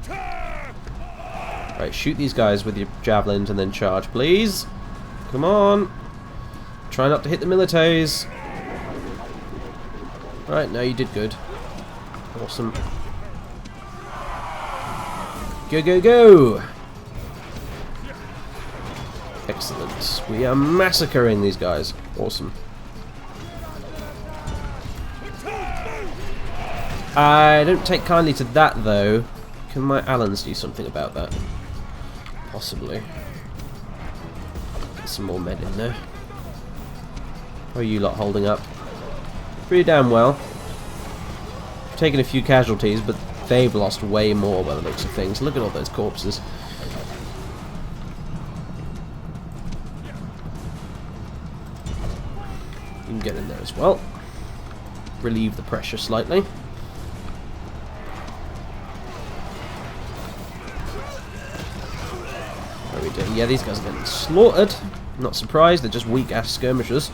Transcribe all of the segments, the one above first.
Right, shoot these guys with your javelins and then charge, please. Come on. Try not to hit the militaries. Right, now you did good. Awesome. Go, go, go! Excellent. We are massacring these guys. Awesome. I don't take kindly to that, though. Can my Allans do something about that? Possibly. Get some more men in there. How are you lot holding up? Pretty damn well. We've taken a few casualties, but they've lost way more by the looks of things. Look at all those corpses. You can get in there as well. Relieve the pressure slightly. How are we doing? Yeah, these guys are getting slaughtered. Not surprised, they're just weak-ass skirmishers.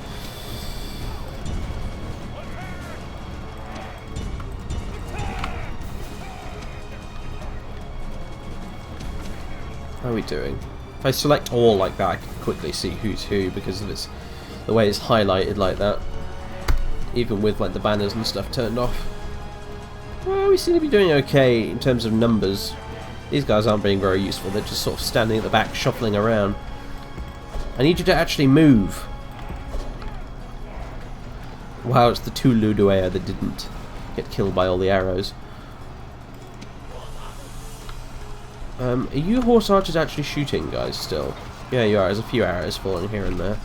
How are we doing? If I select all like that, I can quickly see who's who because of the way it's highlighted like that. Even with like the banners and stuff turned off. Well, we seem to be doing okay in terms of numbers. These guys aren't being very useful, they're just sort of standing at the back shuffling around. I need you to actually move. Wow, it's the two Luduea that didn't get killed by all the arrows. Are you horse archers actually shooting, guys, still? Yeah, you are. There's a few arrows falling here and there.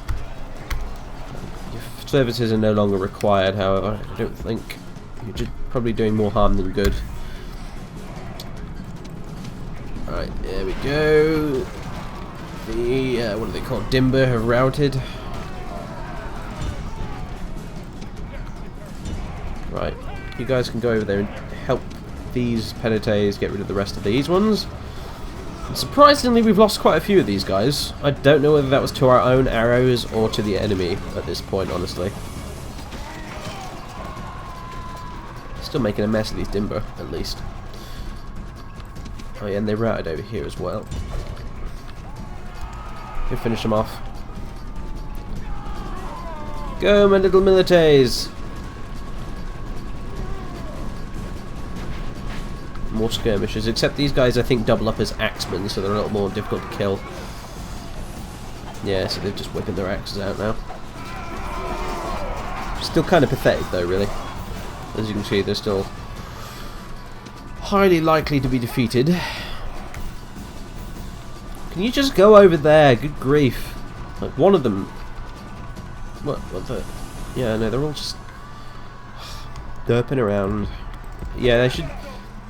Your services are no longer required, however. I don't think. You're just probably doing more harm than good. Alright, there we go. The, what are they called? Dimber have routed. Right, you guys can go over there and help these Penites get rid of the rest of these ones. Surprisingly, we've lost quite a few of these guys. I don't know whether that was to our own arrows or to the enemy at this point, honestly. Still making a mess of these Dimber, at least. Oh yeah, and they routed over here as well. Go finish them off. Go, my little milites! More skirmishers, except these guys I think double up as axemen, so they're a little more difficult to kill. Yeah, so they're just whipping their axes out now. Still kind of pathetic though, really. As you can see, they're still highly likely to be defeated. Can you just go over there? Good grief. Like one of them... What the... Yeah, no, they're all just derping around. Yeah, they should...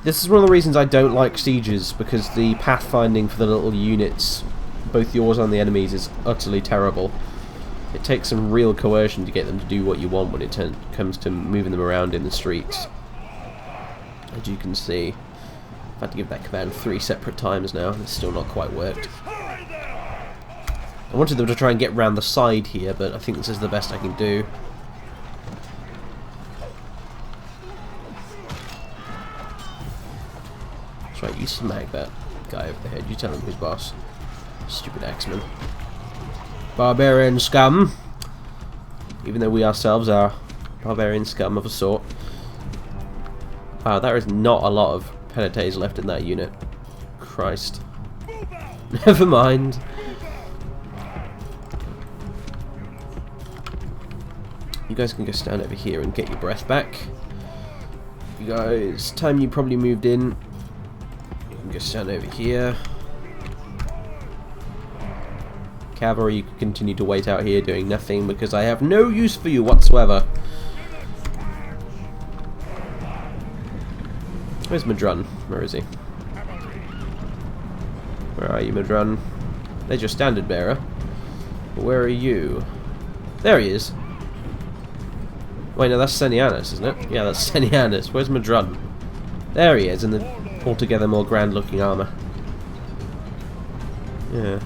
This is one of the reasons I don't like sieges, because the pathfinding for the little units, both yours and the enemies, is utterly terrible. It takes some real coercion to get them to do what you want when it comes to moving them around in the streets. As you can see, I've had to give that command 3 separate times now, and it's still not quite worked. I wanted them to try and get round the side here, but I think this is the best I can do. That's right, you smack that guy over the head. You tell him who's boss. Stupid axeman. Barbarian scum! Even though we ourselves are barbarian scum of a sort. Wow, there is not a lot of Penites left in that unit. Christ. Never mind. You guys can go stand over here and get your breath back. You guys, time you probably moved in. You can go stand over here. Cavalry, you can continue to wait out here doing nothing because I have no use for you whatsoever. Where's Madrun? Where is he? Where are you, Madrun? There's your standard bearer. But where are you? There he is. Wait, no, that's Senianus, isn't it? Yeah, that's Senianus. Where's Madrun? There he is, in the altogether more grand-looking armour. Yeah.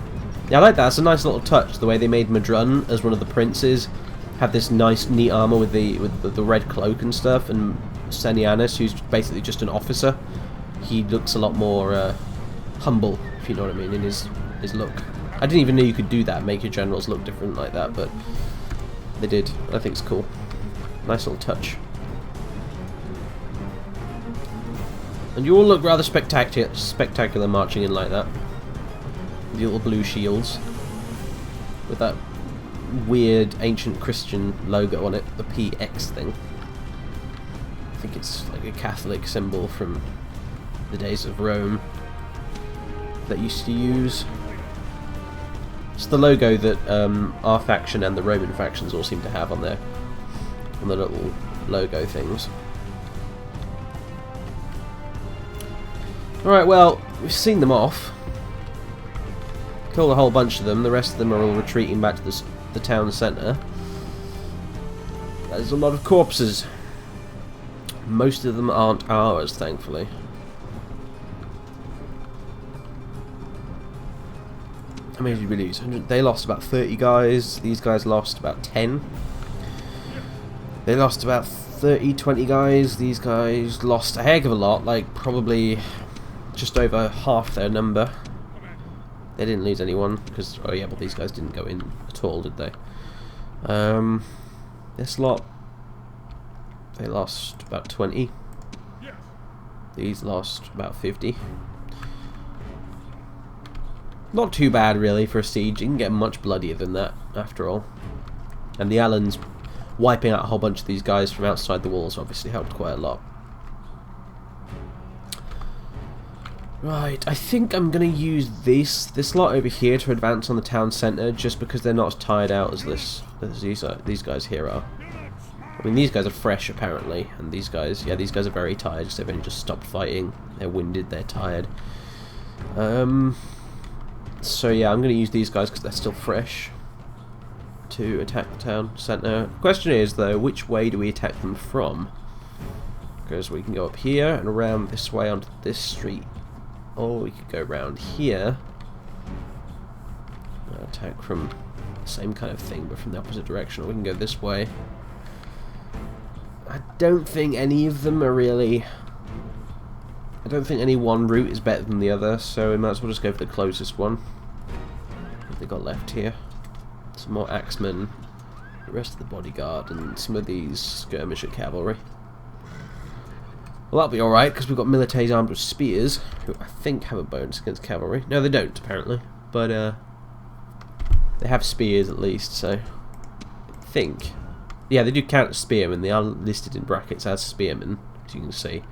Yeah, I like that. It's a nice little touch, the way they made Madrun as one of the princes have this nice, neat armour with the red cloak and stuff, and Senianus, who's basically just an officer, he looks a lot more humble, if you know what I mean, in his look. I didn't even know you could do that, make your generals look different like that, but they did. I think it's cool. Nice little touch. And you all look rather spectacular marching in like that. The little blue shields. With that weird ancient Christian logo on it, the PX thing. I think it's like a Catholic symbol from the days of Rome that used to use. It's the logo that our faction and the Roman factions all seem to have on their little logo things. Alright, well, we've seen them off. Killed a whole bunch of them. The rest of them are all retreating back to the town centre. There's a lot of corpses. Most of them aren't ours, thankfully. How many did we lose? They lost about 30 guys. These guys lost about 10. They lost about 30, 20 guys. These guys lost a heck of a lot, like probably just over half their number. They didn't lose anyone because, oh yeah, but these guys didn't go in at all, did they? This lot, they lost about 20. These lost about 50. Not too bad really for a siege. You can get much bloodier than that after all. And the Allans wiping out a whole bunch of these guys from outside the walls obviously helped quite a lot. Right, I think I'm going to use this lot over here to advance on the town centre, just because they're not as tired out as these guys here are. I mean, these guys are fresh apparently, and these guys, yeah, these guys are very tired because they've only just stopped fighting. They're winded, they're tired. So yeah, I'm going to use these guys because they're still fresh to attack the town centre. Question is though, which way do we attack them from? Because we can go up here and around this way onto this street. Or we could go around here. Attack from the same kind of thing, but from the opposite direction. Or we can go this way. I don't think any of them are really... I don't think any one route is better than the other, so we might as well just go for the closest one. What have they got left here? Some more axemen, the rest of the bodyguard, and some of these skirmisher cavalry. Well, that'll be alright, because we've got milites armed with spears, who I think have a bonus against cavalry. No, they don't, apparently. But, they have spears at least, so... I think... Yeah, they do count as spearmen. They are listed in brackets as spearmen, as you can see.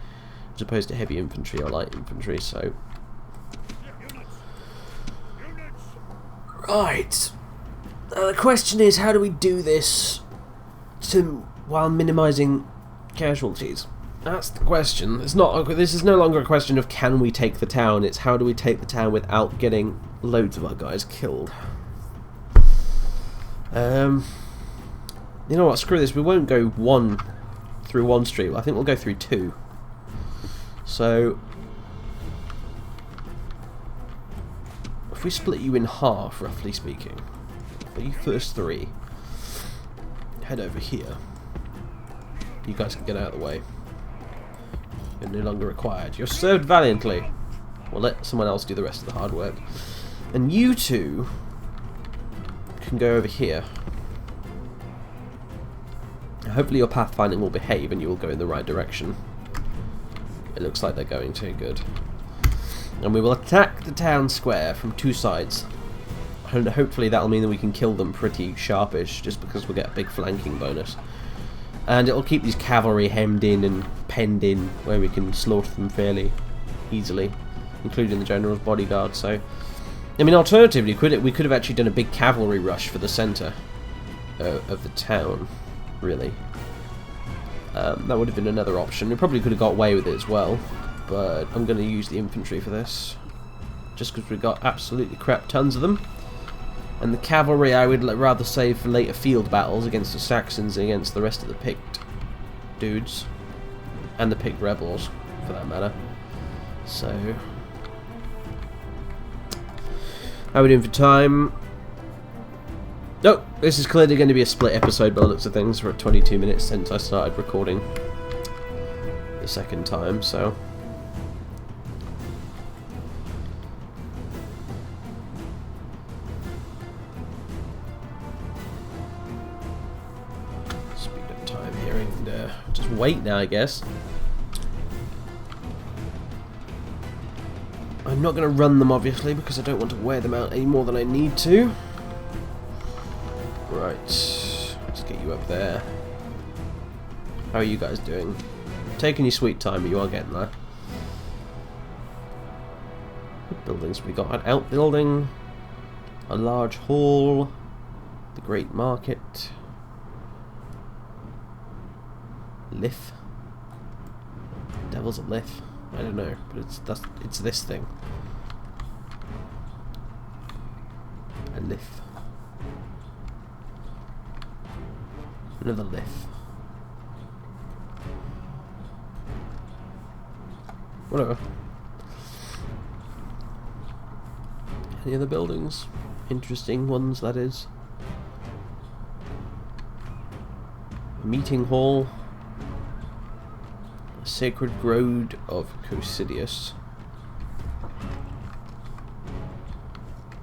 As opposed to heavy infantry or light infantry, so... Right. The question is, how do we do this while minimising casualties? That's the question. It's not. This is no longer a question of can we take the town, it's how do we take the town without getting loads of our guys killed. You know what, screw this, we won't go through one street, I think we'll go through two. So, if we split you in half, roughly speaking, for you first three, head over here. You guys can get out of the way. You're no longer required. You're served valiantly. We'll let someone else do the rest of the hard work. And you two can go over here. Hopefully your pathfinding will behave and you will go in the right direction. It looks like they're going to. Good. And we will attack the town square from two sides. And hopefully that'll mean that we can kill them pretty sharpish, just because we'll get a big flanking bonus. And it'll keep these cavalry hemmed in and penned in, where we can slaughter them fairly easily, including the general's bodyguard. So, I mean, alternatively, we could have actually done a big cavalry rush for the centre of the town, really. That would have been another option. We probably could have got away with it as well, but I'm going to use the infantry for this, just because we've got absolutely crap tons of them. And the cavalry I would rather save for later field battles against the Saxons and against the rest of the Pict dudes. And the Pict rebels, for that matter. So... how are we doing for time? Nope, this is clearly going to be a split episode by the looks of things. We're at 22 minutes since I started recording the second time, so... wait now, I guess. I'm not going to run them, obviously, because I don't want to wear them out any more than I need to. Right. Let's get you up there. How are you guys doing? Taking your sweet time, but you are getting there. What buildings have we got? An outbuilding, a large hall, the Great Market, Lith. Devil's a Lith. I don't know, but it's this thing. A Lith. Another Lith. Whatever. Any other buildings? Interesting ones, that is. A meeting hall. A sacred grove of Cosidius.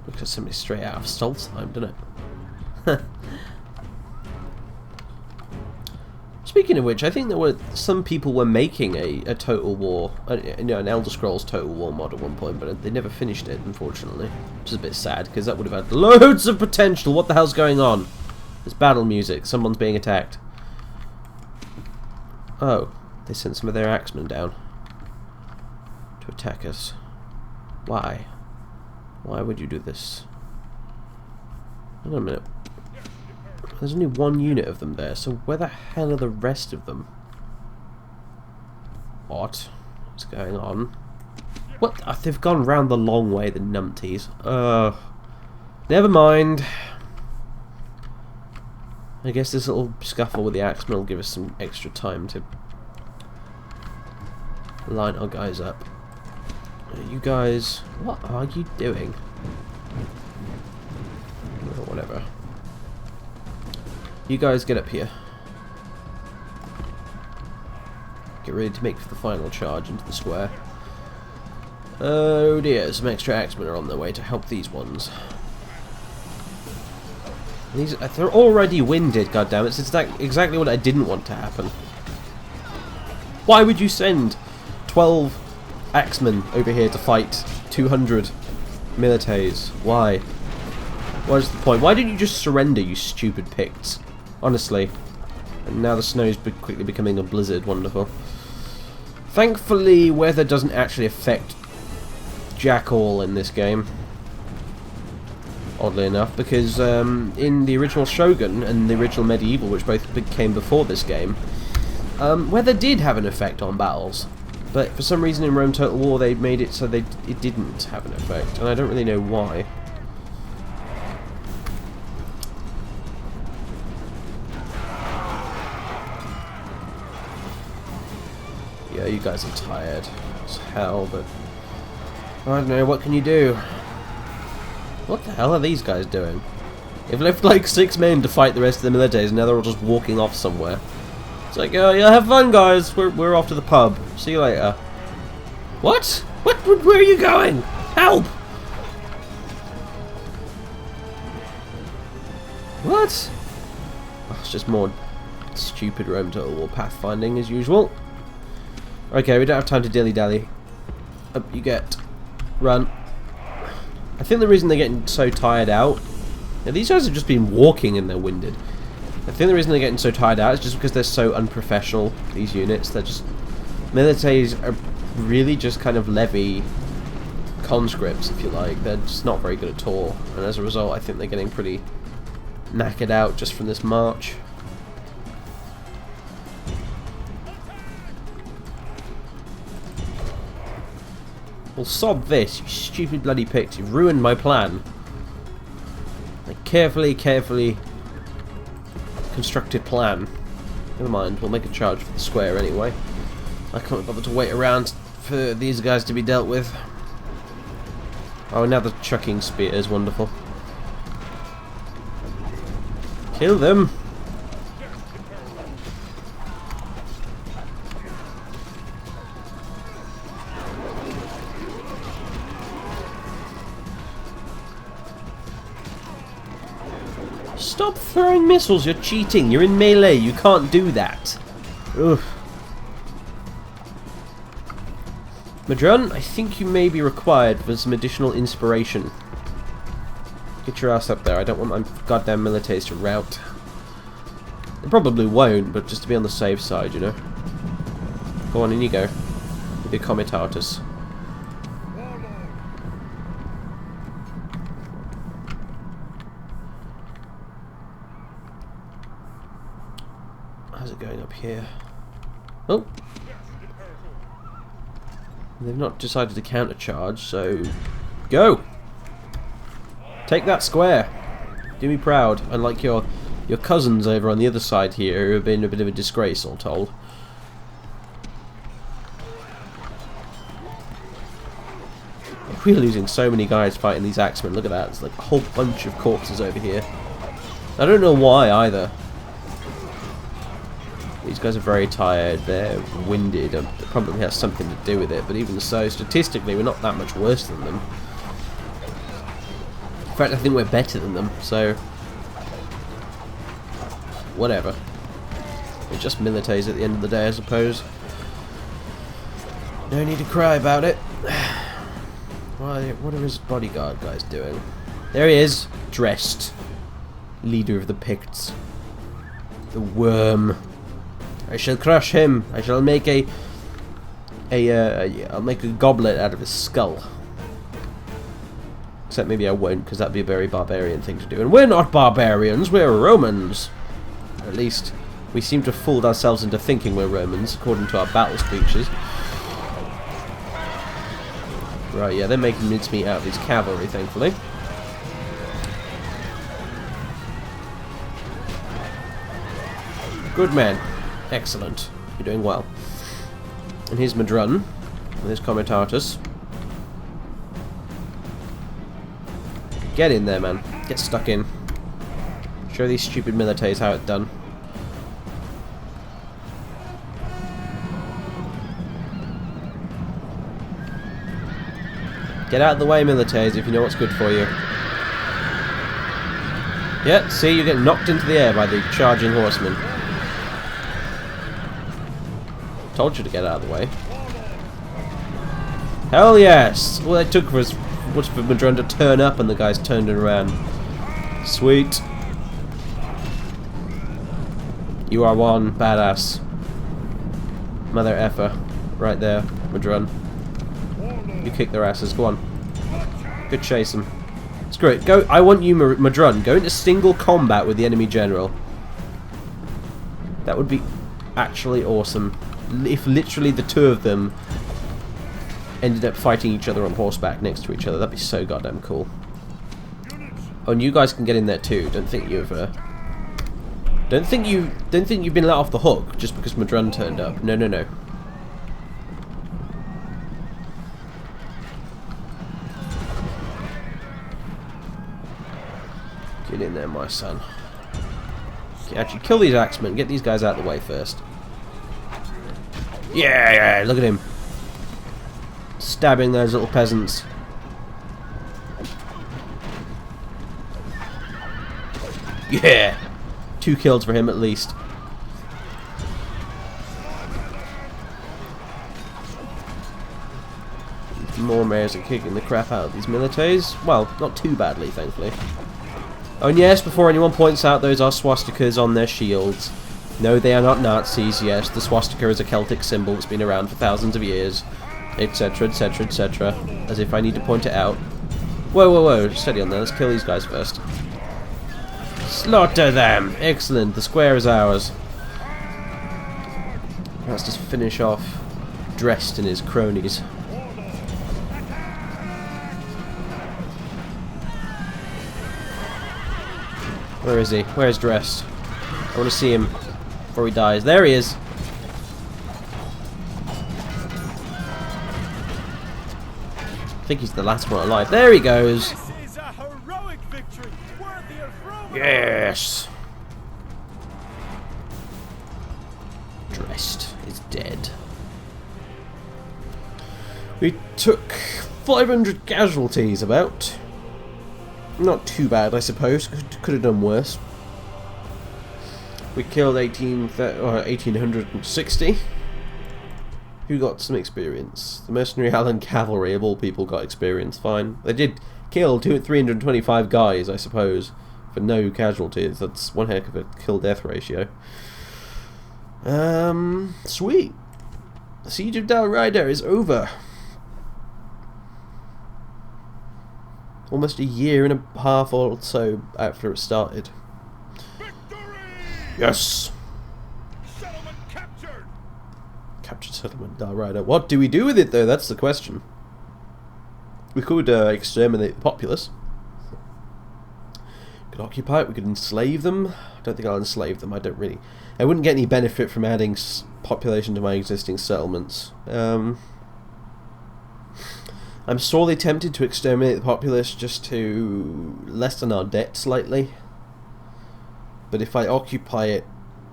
Looks like somebody straight out of Stolzheim, doesn't it? Speaking of which, I think there were some people were making a Total War, an Elder Scrolls Total War mod at one point, but they never finished it, unfortunately. Which is a bit sad, because that would have had loads of potential. What the hell's going on? There's battle music. Someone's being attacked. Oh, they sent some of their axemen down to attack us. Why? Why would you do this? Hold on a minute. There's only one unit of them there, so where the hell are the rest of them? What's going on? What? Oh, they've gone round the long way, the numpties. Never mind. I guess this little scuffle with the axemen will give us some extra time to line our guys up. You guys, what are you doing? Oh, whatever. You guys get up here. Get ready to make the final charge into the square. Oh dear, some extra axemen are on their way to help these ones. They're already winded, goddammit. It's exactly what I didn't want to happen. Why would you send 12 axemen over here to fight 200 milites? Why? What is the point? Why didn't you just surrender, you stupid Picts? Honestly. And now the snow's quickly becoming a blizzard. Wonderful. Thankfully, weather doesn't actually affect jack all in this game. Oddly enough, because in the original Shogun and the original Medieval, which both came before this game, weather did have an effect on battles. But for some reason in Rome Total War they made it so it didn't have an effect, and I don't really know why. Yeah, you guys are tired as hell, but I don't know, what can you do? What the hell are these guys doing? They've left like 6 men to fight the rest of the militaries, and now they're all just walking off somewhere. It's like, oh yeah, have fun guys, we're off to the pub. See you later. What? Where are you going? Help! What? Oh, it's just more stupid Rome Total War pathfinding as usual. Okay, we don't have time to dilly-dally. Up you get. Run. I think the reason they're getting so tired out... Now, these guys have just been walking and they're winded. I think the reason they're getting so tired out is just because they're so unprofessional, these units. They're just... Militaries are really just kind of levy conscripts, if you like. They're just not very good at all. And as a result, I think they're getting pretty knackered out just from this march. Well, sod this, you stupid bloody Picts. You've ruined my plan. A carefully constructed plan. Never mind, we'll make a charge for the square anyway. I can't bother to wait around for these guys to be dealt with. Oh, now they're chucking spears. Wonderful. Kill them. Stop throwing missiles, you're cheating, you're in melee, you can't do that. Ugh. Madrun, I think you may be required for some additional inspiration. Get your ass up there. I don't want my goddamn militaries to rout. They probably won't, but just to be on the safe side, you know. Go on, in you go. With your Comitatus. How's it going up here? Oh! They've not decided to countercharge, so... Go! Take that square! Do me proud, unlike your cousins over on the other side here, who have been a bit of a disgrace, all told. We're losing so many guys fighting these axemen. Look at that, there's like a whole bunch of corpses over here. I don't know why, either. These guys are very tired, they're winded, it probably has something to do with it, but even so, statistically we're not that much worse than them. In fact, I think we're better than them, so... whatever. We're just militaries at the end of the day, I suppose. No need to cry about it. What are his bodyguard guys doing? There he is, dressed. Leader of the Picts. The worm. I shall crush him. I shall make I'll make a goblet out of his skull. Except maybe I won't, because that'd be a very barbarian thing to do. And we're not barbarians, we're Romans. Or at least, we seem to have fooled ourselves into thinking we're Romans, according to our battle speeches. Right, yeah, they're making mincemeat out of these cavalry, thankfully. Good man. Excellent. You're doing well. And here's Madrun, with his Comitatus. Get in there, man. Get stuck in. Show these stupid militaries how it's done. Get out of the way, militaries, if you know what's good for you. Yeah, see, you get knocked into the air by the charging horsemen. Told you to get out of the way. Hell yes! All it took was for Madrun to turn up and the guys turned it around. Sweet. You are one badass. Mother effer. Right there, Madrun. You kick their asses, go on. Good chase them. Screw it, go. I want you, Madrun, go into single combat with the enemy general. That would be actually awesome. If literally the two of them ended up fighting each other on horseback next to each other, that'd be so goddamn cool. Oh, and you guys can get in there too. Don't think you've been let off the hook just because Madrun turned up. No, no, no. Get in there, my son. Okay, actually, kill these axemen. Get these guys out of the way first. Yeah, look at him. Stabbing those little peasants. Yeah! 2 kills for him at least. More mares are kicking the crap out of these militaries. Well, not too badly, thankfully. Oh, and yes, before anyone points out, those are swastikas on their shields. No, they are not Nazis, yes, the swastika is a Celtic symbol that's been around for thousands of years, etc, etc, etc, as if I need to point it out. Whoa, whoa, whoa, steady on there, let's kill these guys first. Slaughter them! Excellent, the square is ours. Let's just finish off Dressed and his cronies. Where is he? Where's Dressed? I want to see him before he dies. There he is! I think he's the last one alive. There he goes! This is a heroic victory, worthy of Rome. Yes! Dressed is dead. We took 500 casualties about. Not too bad, I suppose. Could have done worse. We killed 1860. Who got some experience? The mercenary Allen cavalry of all people got experience. Fine. They did kill 325 guys, I suppose, for no casualties. That's one heck of a kill-death ratio. Sweet. The siege of Raida is over. Almost a year and a half or so after it started. Victory! Yes. Settlement captured. Captured settlement, Raida. What do we do with it, though? That's the question. We could exterminate the populace. We could occupy it. We could enslave them. I don't think I'll enslave them. I wouldn't get any benefit from adding population to my existing settlements. I'm sorely tempted to exterminate the populace just to lessen our debt slightly. But if I occupy it,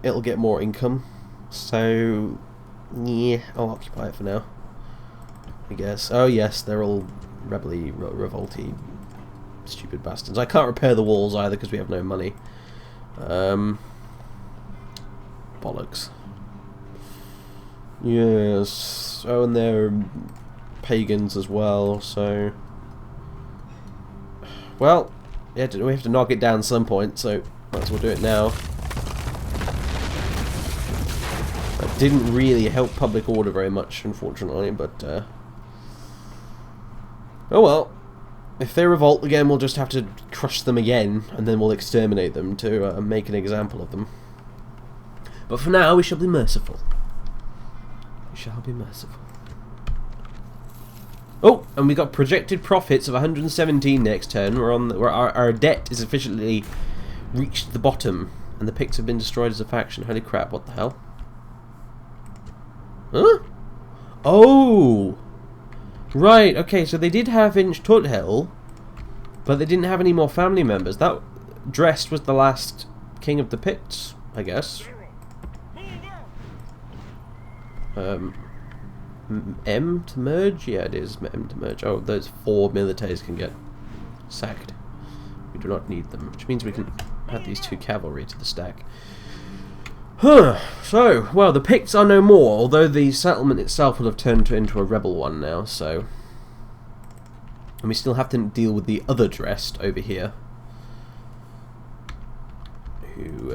it'll get more income. So, yeah, I'll occupy it for now, I guess. Oh yes, they're all rebelly, revolty, stupid bastards. I can't repair the walls either because we have no money. Bollocks. Yes. Oh, and they're pagans as well, so... Well, yeah, we have to knock it down at some point, so might as well do it now. That didn't really help public order very much, unfortunately, but... Oh well. If they revolt again, we'll just have to crush them again, and then we'll exterminate them to make an example of them. But for now, we shall be merciful. We shall be merciful. Oh, and we got projected profits of 117 next turn. Our debt is officially reached the bottom, and the Picts have been destroyed as a faction. Holy crap! What the hell? Huh? Oh, right. Okay, so they did have Inch Tuthill, but they didn't have any more family members. That Drest was the last king of the Picts, I guess. M to merge? Yeah, it is M to merge. Oh, those 4 militaries can get sacked. We do not need them, which means we can add these 2 cavalry to the stack. Huh. So, well, the Picts are no more, although the settlement itself will have turned into a rebel one now, so... And we still have to deal with the other Drest over here, who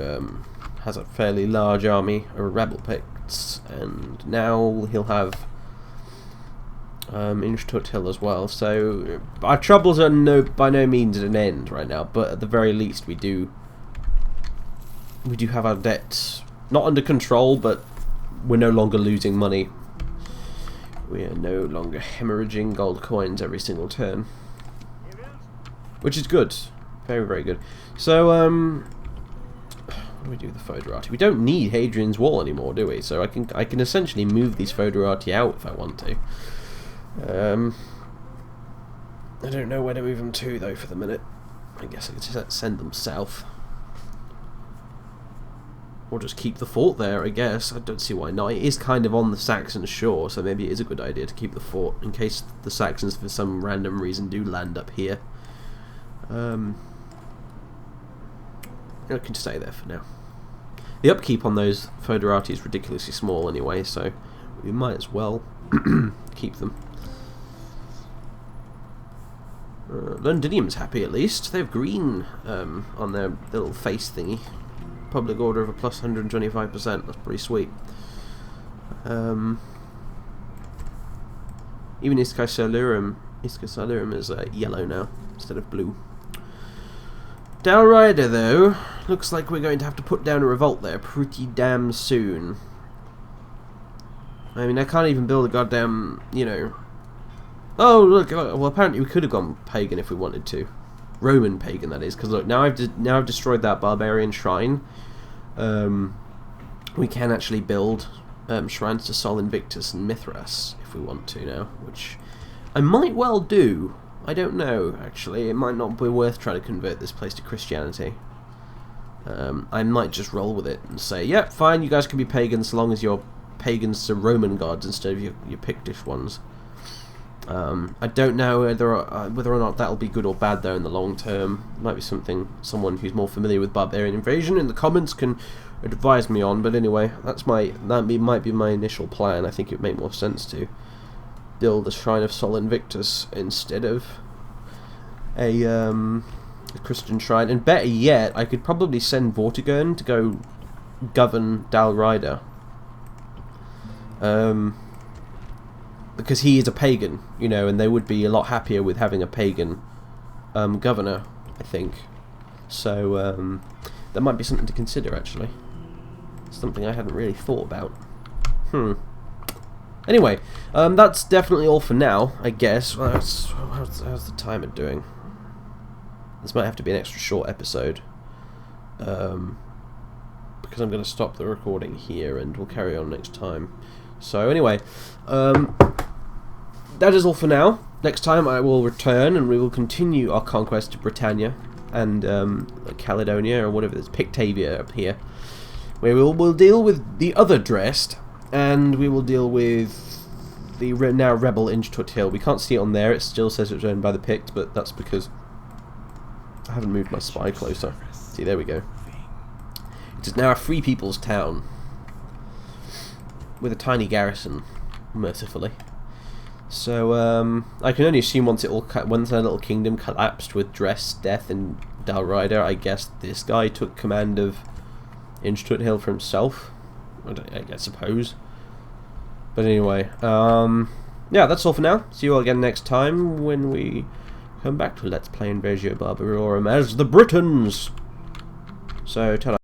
has a fairly large army of rebel Picts, and now he'll have Inch Tuthill as well. So our troubles are by no means at an end right now, but at the very least we do have our debts not under control, but we're no longer losing money. We are no longer hemorrhaging gold coins every single turn, which is good, very very good. So what do we do with the Foederati? We don't need Hadrian's Wall anymore, do we? So I can essentially move these Foederati out if I want to. I don't know where to move them to though for the minute. I guess I could just send them south, or just keep the fort there. I guess I don't see why not. It is kind of on the Saxon shore, so maybe it is a good idea to keep the fort in case the Saxons, for some random reason, do land up here. I can stay there for now. The upkeep on those Foederati is ridiculously small anyway, so we might as well keep them. Londinium's happy at least. They have green on their little face thingy. Public order of a plus 125%. That's pretty sweet. Even Isca Salurum is yellow now instead of blue. Raida, though, looks like we're going to have to put down a revolt there pretty damn soon. I mean, I can't even build a goddamn, you know... Oh, look, well, apparently we could have gone pagan if we wanted to. Roman pagan, that is, because look, now I've destroyed that barbarian shrine. We can actually build shrines to Sol Invictus and Mithras if we want to now, which I might well do. I don't know, actually. It might not be worth trying to convert this place to Christianity. I might just roll with it and say, yep, fine, you guys can be pagans so long as you're pagans to Roman gods instead of your Pictish ones. I don't know whether or not that'll be good or bad, though, in the long term. Might be someone who's more familiar with barbarian invasion in the comments can advised me on. But anyway, might be my initial plan. I think it would make more sense to build a Shrine of Sol Invictus instead of a Christian shrine. And better yet, I could probably send Vortigern to go govern Raida. Because he is a pagan, you know, and they would be a lot happier with having a pagan governor, I think. So that might be something to consider, actually. Something I hadn't really thought about. Anyway, that's definitely all for now, I guess. Well, how's the timer doing? This might have to be an extra short episode. Because I'm going to stop the recording here and we'll carry on next time. So anyway, that is all for now. Next time I will return and we will continue our conquest of Britannia and Caledonia, or whatever it is, Pictavia up here, where we'll deal with the other Drest, and we will deal with the now rebel Inchtut Hill. We can't see it on there, it still says it's owned by the Picts, but that's because I haven't moved my spy closer. See, there we go. It is now a free people's town, with a tiny garrison, mercifully. So I can only assume once their little kingdom collapsed with Drest, Death, and Dalrider, I guess this guy took command of Inchtut Hill for himself. I suppose. But anyway, yeah, that's all for now. See you all again next time when we come back to Let's Play Invasio Barbarorum as the Britons. So, ta-da.